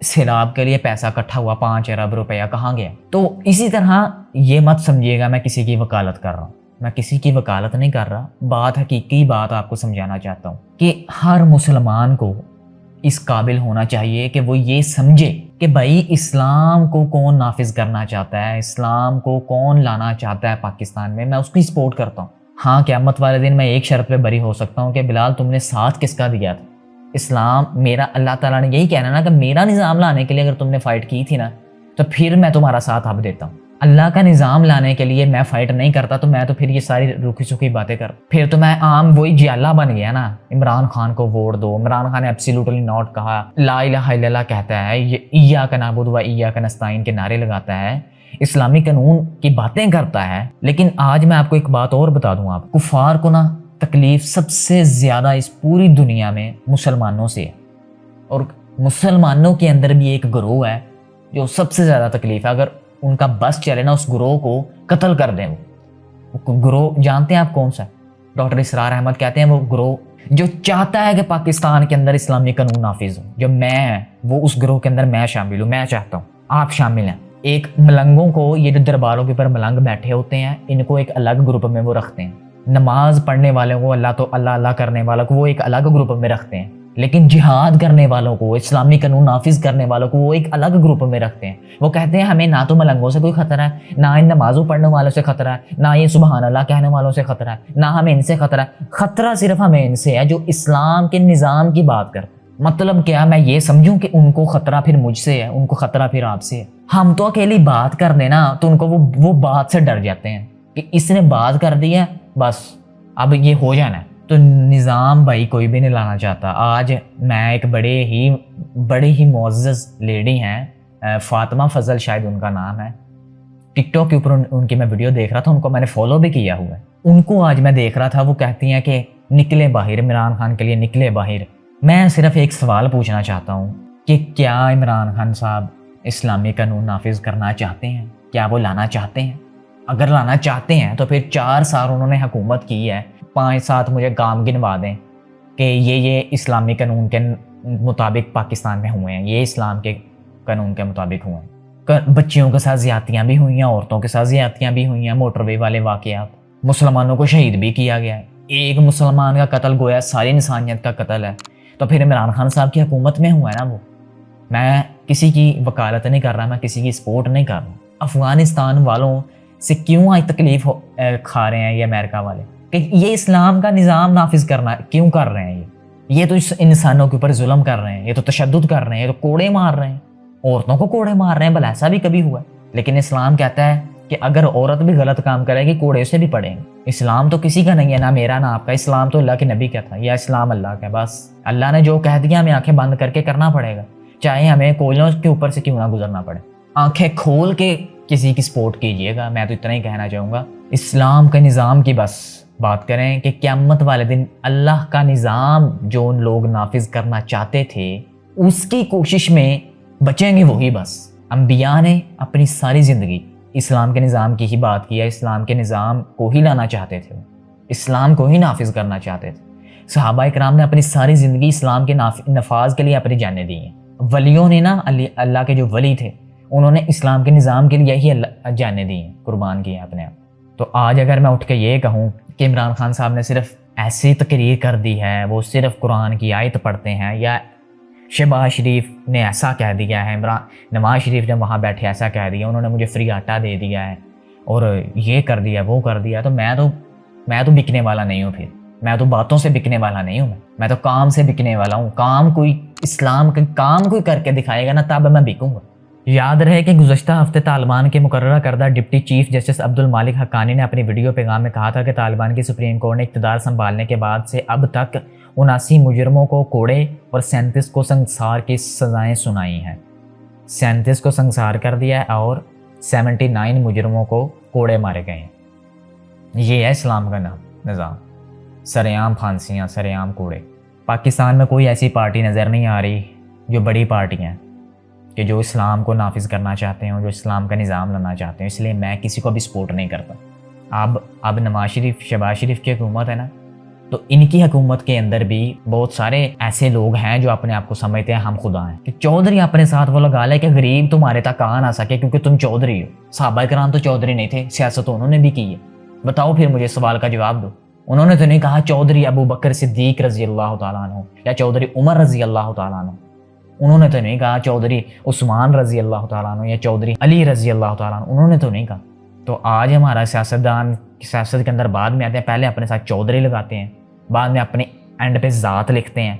سیلاب کے لیے پیسہ اکٹھا ہوا 5 ارب روپیہ کہاں گیا؟ تو اسی طرح یہ مت سمجھیے گا میں کسی کی وکالت کر رہا ہوں، میں کسی کی وکالت نہیں کر رہا، بات حقیقی بات آپ کو سمجھانا چاہتا ہوں کہ ہر مسلمان کو اس قابل ہونا چاہیے کہ وہ یہ سمجھے کہ بھائی اسلام کو کون نافذ کرنا چاہتا ہے، اسلام کو کون لانا چاہتا ہے پاکستان میں، میں اس کی سپورٹ کرتا ہوں۔ ہاں قیامت والے دن میں ایک شرط پہ بری ہو سکتا ہوں کہ بلال تم نے ساتھ کس کا دیا تھا؟ اسلام میرا، اللہ تعالیٰ نے یہی کہنا نا کہ میرا نظام لانے کے لیے اگر تم نے فائٹ کی تھی نا تو پھر میں تمہارا ساتھ اب دیتا ہوں۔ اللہ کا نظام لانے کے لیے میں فائٹ نہیں کرتا تو میں تو پھر یہ ساری روکھی سوکھی باتیں کر، پھر تو میں عام وہی جیالہ بن گیا نا، عمران خان کو ووٹ دو، عمران خان نے ایبسلیوٹلی ناٹ کہا، لا الہ الا اللہ کہتا ہے، یہ ایاک نعبد و ایاک نستعین کے نعرے لگاتا ہے، اسلامی قانون کی باتیں کرتا ہے۔ لیکن آج میں آپ کو ایک بات اور بتا دوں، آپ کفار کو نا تکلیف سب سے زیادہ اس پوری دنیا میں مسلمانوں سے ہے، اور مسلمانوں کے اندر بھی ایک گروہ ہے جو سب سے زیادہ تکلیف ہے، اگر ان کا بس چلے نا اس گروہ کو قتل کر دیں۔ وہ گروہ جانتے ہیں آپ کون سا ہے؟ ڈاکٹر اسرار احمد کہتے ہیں وہ گروہ جو چاہتا ہے کہ پاکستان کے اندر اسلامی قانون نافذ ہو، جو میں وہ اس گروہ کے اندر میں شامل ہوں، میں چاہتا ہوں آپ شامل ہیں۔ ایک ملنگوں کو، یہ جو درباروں کے اوپر ملنگ بیٹھے ہوتے ہیں، ان کو ایک الگ گروپ میں وہ رکھتے ہیں، نماز پڑھنے والوں کو، اللہ اللہ کرنے والوں کو وہ ایک الگ گروپ میں رکھتے ہیں، لیکن جہاد کرنے والوں کو، اسلامی قانون نافذ کرنے والوں کو وہ ایک الگ گروپ میں رکھتے ہیں۔ وہ کہتے ہیں ہمیں نہ تو ملنگوں سے کوئی خطرہ ہے، نہ ان نمازوں پڑھنے والوں سے خطرہ ہے، نہ یہ سبحان اللہ کہنے والوں سے خطرہ ہے، نہ ہمیں ان سے خطرہ ہے، خطرہ صرف ہمیں ان سے ہے جو اسلام کے نظام کی بات کرتے ہیں۔ مطلب کیا میں یہ سمجھوں کہ ان کو خطرہ پھر مجھ سے ہے، ان کو خطرہ پھر آپ سے ہے؟ ہم تو اکیلی بات کر دینا تو ان کو وہ بات سے ڈر جاتے ہیں کہ اس نے بات کر دی ہے بس اب یہ ہو جانا ہے۔ تو نظام بھائی کوئی بھی نہیں لانا چاہتا۔ آج میں ایک بڑے ہی معزز لیڈی ہیں، فاطمہ فضل شاید ان کا نام ہے، ٹک ٹاک کے اوپر ان کی میں ویڈیو دیکھ رہا تھا، ان کو میں نے فالو بھی کیا ہوا ہے۔ ان کو آج میں دیکھ رہا تھا، وہ کہتی ہیں کہ نکلے باہر، عمران خان کے لیے نکلے باہر۔ میں صرف ایک سوال پوچھنا چاہتا ہوں کہ کیا عمران خان صاحب اسلامی قانون نافذ کرنا چاہتے ہیں؟ کیا وہ لانا چاہتے ہیں؟ اگر لانا چاہتے ہیں تو پھر 4 سال انہوں نے حکومت کی ہے، 5-7 مجھے کام گنوا دیں کہ یہ اسلامی قانون کے مطابق پاکستان میں ہوئے ہیں، یہ اسلام کے قانون کے مطابق ہوئے ہیں۔ بچیوں کے ساتھ زیادتیاں بھی ہوئی ہیں، عورتوں کے ساتھ زیادتیاں بھی ہوئی ہیں، موٹر وے والے واقعات، مسلمانوں کو شہید بھی کیا گیا ہے۔ ایک مسلمان کا قتل گویا ساری انسانیت کا قتل ہے۔ تو پھر عمران خان صاحب کی حکومت میں ہوا ہے نا وہ۔ میں کسی کی وکالت نہیں کر رہا، میں کسی کی سپورٹ نہیں کر رہا۔ افغانستان والوں سے کیوں آج تکلیف کھا رہے ہیں یہ امریکہ والے کہ یہ اسلام کا نظام نافذ کرنا کیوں کر رہے ہیں؟ یہ تو انسانوں کے اوپر ظلم کر رہے ہیں، یہ تو تشدد کر رہے ہیں، یہ تو کوڑے مار رہے ہیں، عورتوں کو کوڑے مار رہے ہیں۔ بھلا ایسا بھی کبھی ہوا ہے؟ لیکن اسلام کہتا ہے کہ اگر عورت بھی غلط کام کرے گی کوڑے سے بھی پڑیں گے۔ اسلام تو کسی کا نہیں ہے، نہ میرا نہ آپ کا، اسلام تو اللہ کے نبی کا تھا، یا اسلام اللہ کا۔ بس اللہ نے جو کہہ دیا ہمیں آنکھیں بند کر کے کرنا پڑے گا، چاہے ہمیں کوئلوں کے اوپر سے کیوں نہ گزرنا پڑے۔ آنکھیں کھول کے کسی کی سپورٹ کیجئے گا، میں تو اتنا ہی کہنا چاہوں گا۔ اسلام کے نظام کی بس بات کریں کہ قیامت والے دن اللہ کا نظام جو ان لوگ نافذ کرنا چاہتے تھے اس کی کوشش میں بچیں گے وہی بس۔ انبیاء نے اپنی ساری زندگی اسلام کے نظام کی ہی بات کیا، اسلام کے نظام کو ہی لانا چاہتے تھے، اسلام کو ہی نافذ کرنا چاہتے تھے۔ صحابہ اکرام نے اپنی ساری زندگی اسلام کے نفاذ کے لیے اپنی جانیں دی ہیں۔ ولیوں نے نا، اللہ کے جو ولی تھے انہوں نے اسلام کے نظام کے لیے ہی جانیں دی ہیں، قربان کی ہیں اپنے آپ۔ تو آج اگر میں اٹھ کے یہ کہوں کہ عمران خان صاحب نے صرف ایسی تقریر کر دی ہے، وہ صرف قرآن کی آیت پڑھتے ہیں، یا شہباز شریف نے ایسا کہہ دیا ہے، نواز شریف نے وہاں بیٹھے ایسا کہہ دیا، انہوں نے مجھے فری آٹا دے دیا ہے اور یہ کر دیا وہ کر دیا، تو میں تو بکنے والا نہیں ہوں۔ پھر میں تو باتوں سے بکنے والا نہیں ہوں، میں تو کام سے بکنے والا ہوں۔ کام کوئی اسلام کا کام کوئی کر کے دکھائے گا نا تب میں بکوں گا۔ یاد رہے کہ گزشتہ ہفتے طالبان کے مقررہ کردہ ڈپٹی چیف جسٹس عبد المالک حقانی نے اپنی ویڈیو پیغام میں کہا تھا کہ طالبان کی سپریم کورٹ نے اقتدار سنبھالنے کے بعد سے اب تک 79 مجرموں کو کوڑے اور 37 کو سنسار کی سزائیں سنائی ہیں۔ 37 کو سنسار کر دیا ہے اور 79 مجرموں کو کوڑے مارے گئے ہیں۔ یہ ہے اسلام کا نظام، سرعام پھانسیاں، سرعام کوڑے۔ پاکستان میں کوئی ایسی پارٹی نظر نہیں آ رہی جو بڑی پارٹی ہیں کہ جو اسلام کو نافذ کرنا چاہتے ہیں، جو اسلام کا نظام لانا چاہتے ہیں، اس لیے میں کسی کو بھی سپورٹ نہیں کرتا۔ اب نواز شریف، شہباز شریف کی حکومت ہے نا، تو ان کی حکومت کے اندر بھی بہت سارے ایسے لوگ ہیں جو اپنے آپ کو سمجھتے ہیں ہم خدا ہیں، کہ چودھری اپنے ساتھ وہ لگا لے کہ غریب تمہارے تک آ نہ سکے کیونکہ تم چودھری ہو۔ صحابہ کرام تو چودھری نہیں تھے، سیاست انہوں نے بھی کی ہے۔ بتاؤ پھر مجھے سوال کا جواب دو۔ انہوں نے تو نہیں کہا چودھری ابو بکر صدیق رضی اللہ تعالیٰ عنہ یا چودھری عمر رضی اللہ تعالیٰ عنہ، انہوں نے تو نہیں کہا چودھری عثمان رضی اللہ تعالیٰ عنہ یا چودھری علی رضی اللہ تعالیٰ عنہ، انہوں نے تو نہیں کہا۔ تو آج ہمارا سیاستدان سیاست کے اندر بعد میں آتے ہیں، پہلے اپنے ساتھ چودھری لگاتے ہیں، بعد میں اپنے اینڈ پہ ذات لکھتے ہیں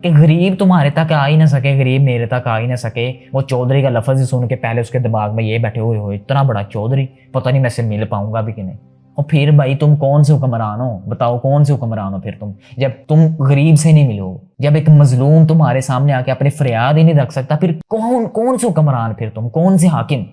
کہ غریب تمہارے تک آ ہی نہ سکے، غریب میرے تک آ ہی نہ سکے۔ وہ چودھری کا لفظ ہی سن کے پہلے اس کے دماغ میں یہ بیٹھے ہوئے ہو اتنا بڑا چودھری، پتہ نہیں میں سے مل پاؤں گا بھی کہ نہیں۔ اور پھر بھائی تم کون سے حکمران ہو؟ بتاؤ کون سے حکمران ہو پھر تم، جب تم غریب سے نہیں ملو، جب ایک مظلوم تمہارے سامنے آ کے اپنی فریاد ہی نہیں رکھ سکتا، پھر کون سے حکمران، پھر تم کون سے حاکم؟